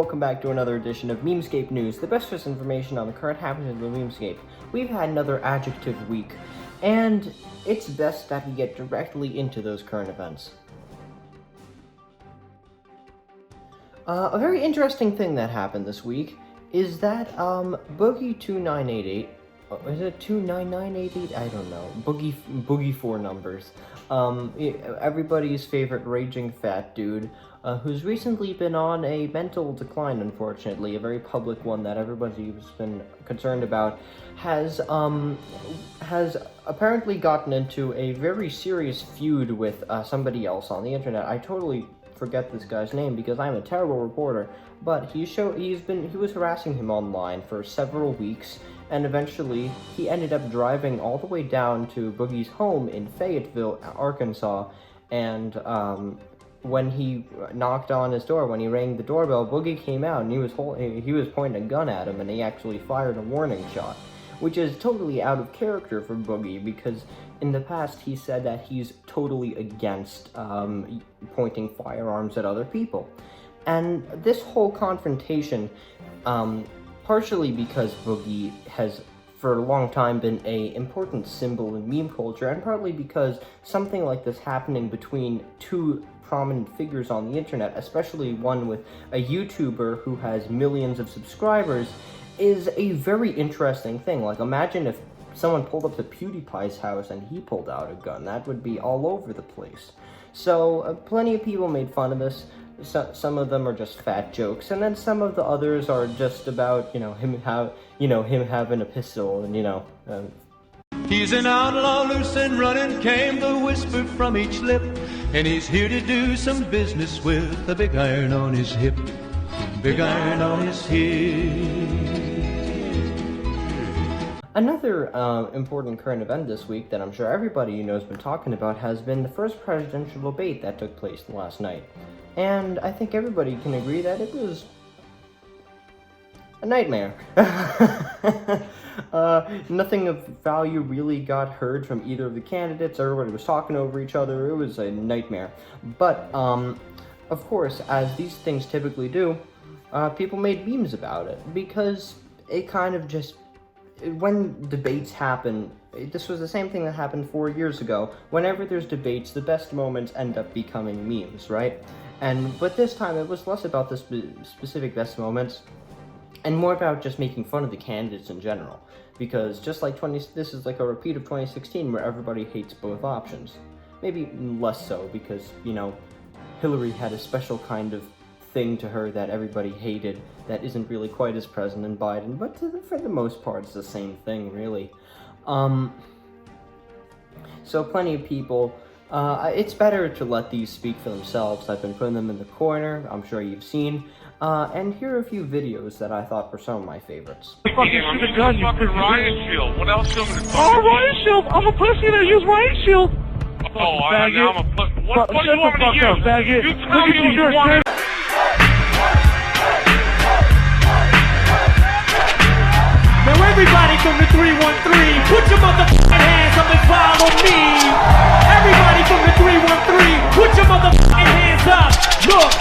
welcome back to another edition of Memescape News, the best source information on the current happenings of the Memescape. We've had another adjective week, and it's best that we get directly into those current events. A very interesting thing that happened this week is that Boogie 2988, is it 29988? I don't know. Boogie 4 numbers. Everybody's favorite raging fat dude, who's recently been on a mental decline, unfortunately, a very public one that everybody's been concerned about, has apparently gotten into a very serious feud with somebody else on the internet. I totally forget this guy's name because I'm a terrible reporter, but he was harassing him online for several weeks, and eventually he ended up driving all the way down to Boogie's home in Fayetteville, Arkansas, and when he knocked on his door, when he rang the doorbell, Boogie came out and he was pointing a gun at him, and he actually fired a warning shot, which is totally out of character for Boogie, because in the past he said that he's totally against pointing firearms at other people. And this whole confrontation, partially because Boogie has for a long time been an important symbol in meme culture, and partly because something like this happening between two prominent figures on the internet, especially one with a YouTuber who has millions of subscribers, is a very interesting thing. Like, imagine if someone pulled up to PewDiePie's house and he pulled out a gun. That would be all over the place. So, plenty of people made fun of this. Some of them are just fat jokes, and then some of the others are just about, him having a pistol, and, He's an outlaw, loose and running, came the whisper from each lip, and he's here to do some business with a big iron on his hip, big iron on his hip. Another important current event this week that I'm sure everybody has been talking about has been the first presidential debate that took place last night. And I think everybody can agree that it was a nightmare. Nothing of value really got heard from either of the candidates. Everybody was talking over each other. It was a nightmare. But, of course, as these things typically do, people made memes about it, because it kind of just... When debates happen, this was the same thing that happened 4 years ago. Whenever there's debates, the best moments end up becoming memes, right? But this time it was less about the specific best moments, and more about just making fun of the candidates in general. Because just like this is like a repeat of 2016, where everybody hates both options. Maybe less so, because, Hillary had a special kind of thing to her that everybody hated that isn't really quite as present in Biden, but for the most part it's the same thing, really. So plenty of people, it's better to let these speak for themselves. I've been putting them in the corner, I'm sure you've seen, and here are a few videos that I thought were some of my favorites. Fucking riot shield. What else do you want me to Oh, riot shield! I'm a pussy that use riot shield! Oh, now I'm a what do you want me to use? Faggot. You tell me you want it. Now everybody from the 313, put your motherfucking hands up and follow me. Everybody from the 313, put your motherfucking hands up. Look.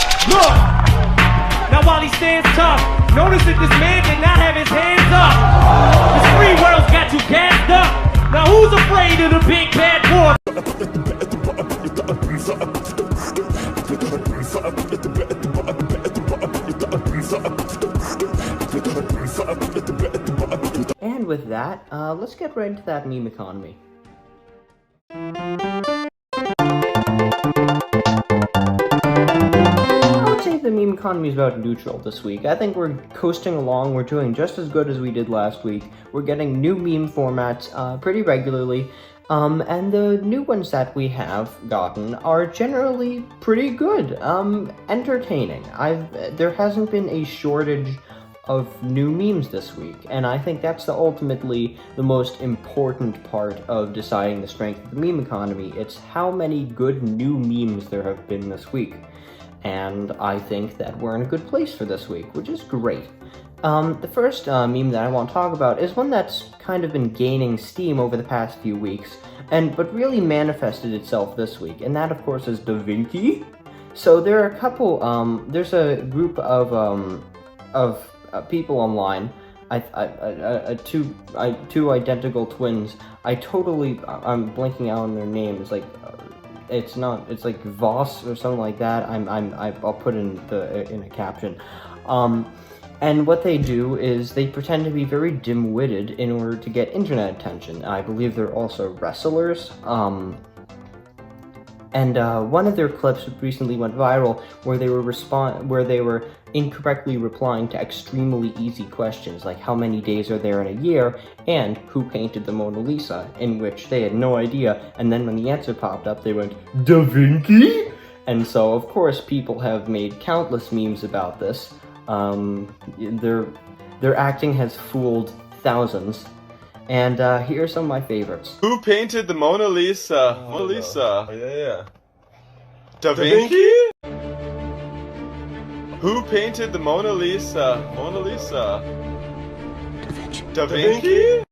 Now while he stands tough, notice that this man did not have his hands up. The free world's got you gassed up. Now who's afraid of the big bad wolf? And with that, let's get right into that meme economy. I would say the meme economy is about neutral this week. I think we're coasting along. We're doing just as good as we did last week. We're getting new meme formats pretty regularly. And the new ones that we have gotten are generally pretty good, entertaining. There hasn't been a shortage of new memes this week, and I think that's ultimately the most important part of deciding the strength of the meme economy. It's how many good new memes there have been this week, and I think that we're in a good place for this week, which is great. The first meme that I want to talk about is one that's kind of been gaining steam over the past few weeks, but really manifested itself this week, and that of course is the Vinky. So there are a couple, there's a group of people online. Two identical twins. I'm blanking out on their names. Like, it's like Voss or something like that. I'll put in a caption. And what they do is they pretend to be very dim-witted in order to get internet attention. I believe they're also wrestlers. And one of their clips recently went viral where they were incorrectly replying to extremely easy questions like how many days are there in a year and who painted the Mona Lisa, in which they had no idea, and then when the answer popped up they went, Da Vinky? And so of course people have made countless memes about this. Their acting has fooled thousands. And here are some of my favorites. Who painted the Mona Lisa? Mona Lisa. Yeah. Da Vinci? Who painted the Mona Lisa? Mona Lisa. Da Vinci?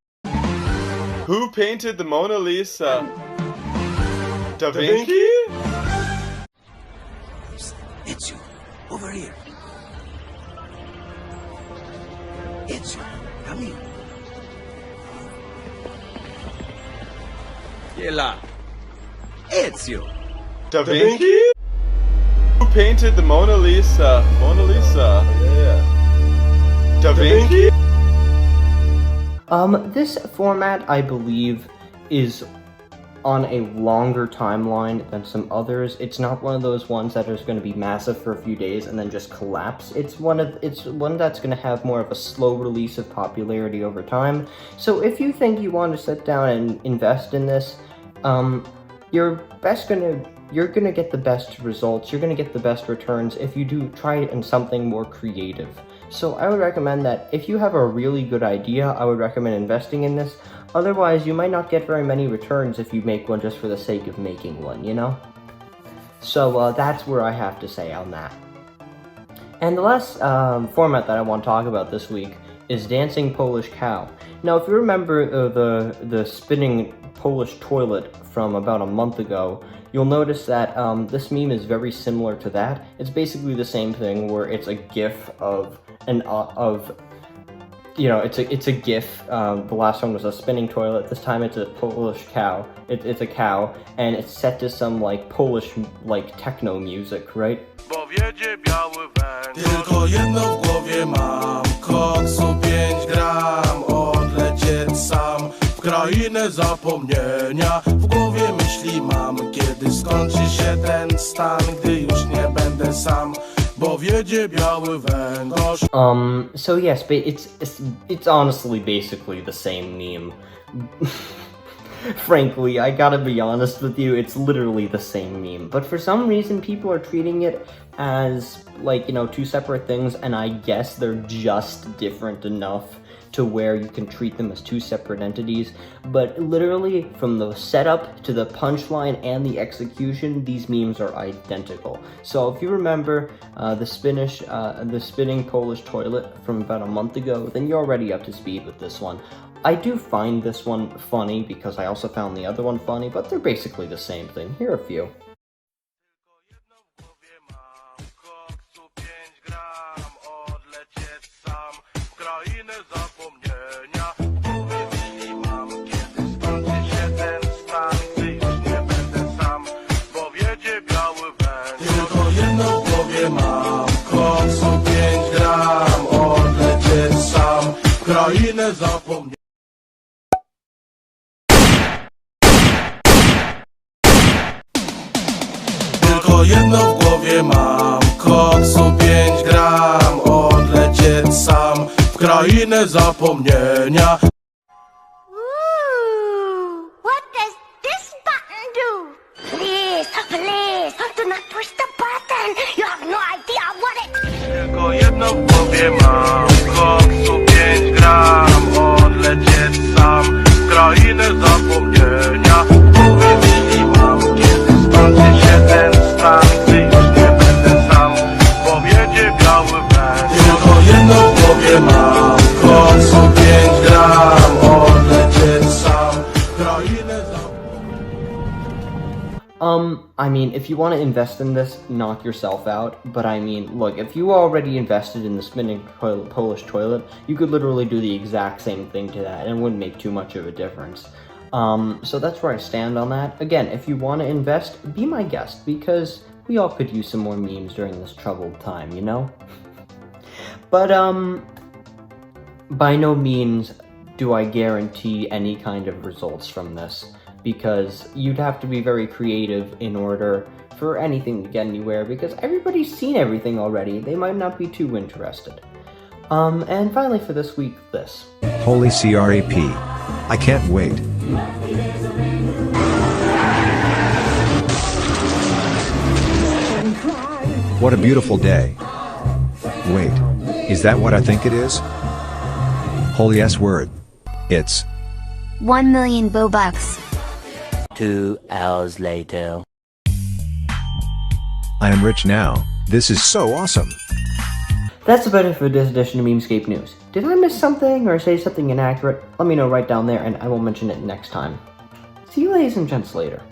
Who painted the Mona Lisa? Da Vinci? It's you. Over here. It's you. Come here. Yela. It's you. Da Vinci? Who painted the Mona Lisa? Mona Lisa. Yeah. Da Vinci? This format, I believe, is on a longer timeline than some others. It's not one of those ones that is going to be massive for a few days and then just collapse. It's one that's going to have more of a slow release of popularity over time. So if you think you want to sit down and invest in this, you're gonna get the best results, you're gonna get the best returns if you do try it in something more creative. So I would recommend that if you have a really good idea, I would recommend investing in this. Otherwise, you might not get very many returns if you make one just for the sake of making one, you know? So that's where I have to say on that. And the last format that I want to talk about this week is Dancing Polish Cow. Now, if you remember the spinning Polish toilet from about a month ago, you'll notice that this meme is very similar to that. It's basically the same thing where it's a GIF of it's a GIF. The last one was a spinning toilet. This time it's a Polish cow. It's a cow, and it's set to some like Polish like techno music, right? Tylko jedno w głowie mam, koksu 5 gram, odlecieć sam w krainę zapomnienia. W głowie myśli mam, kiedy skończy się ten stan, gdy już nie będę sam, bo wiedzie biały węgorz. So yes, but it's honestly basically the same meme. Frankly, I gotta be honest with you, it's literally the same meme. But for some reason, people are treating it as, like, two separate things, and I guess they're just different enough to where you can treat them as two separate entities. But literally, from the setup to the punchline and the execution, these memes are identical. So if you remember the spinning Polish toilet from about a month ago, then you're already up to speed with this one. I do find this one funny because I also found the other one funny, but they're basically the same thing. Here are a few. Tylko jedno w głowie mam, koksu 5 gram, odlecieć sam w krainę zapomnienia. Tylko jedno w głowie mam, koksu 5 gram, odlecieć sam w krainę zapomnienia. What does this button do? Please, please, do not push the button. You have no idea what it... Tylko jedno w głowie mam, koksu 5 gram, odlecieć sam w krainę zapomnienia. W głowie myśli mam, kiedy skończy się ten stan, gdy już nie będę sam, bo wiedzie biały węgiel. Tylko jedno w głowie mam, koksu 5 gram, odlecieć sam w krainę zapomnienia. I mean, if you want to invest in this, knock yourself out. But I mean, look, if you already invested in the spinning Polish toilet, you could literally do the exact same thing to that, and it wouldn't make too much of a difference. So that's where I stand on that. Again, if you want to invest, be my guest, because we all could use some more memes during this troubled time, you know? But, by no means do I guarantee any kind of results from this, because you'd have to be very creative in order for anything to get anywhere, because everybody's seen everything already. They might not be too interested. And finally for this week, this. Holy crap. I can't wait. What a beautiful day. Wait, is that what I think it is? Holy S word. It's 1 million Bobucks. 2 hours later. I am rich now. This is so awesome. That's about it for this edition of Memescape News. Did I miss something or say something inaccurate? Let me know right down there and I will mention it next time. See you ladies and gents later.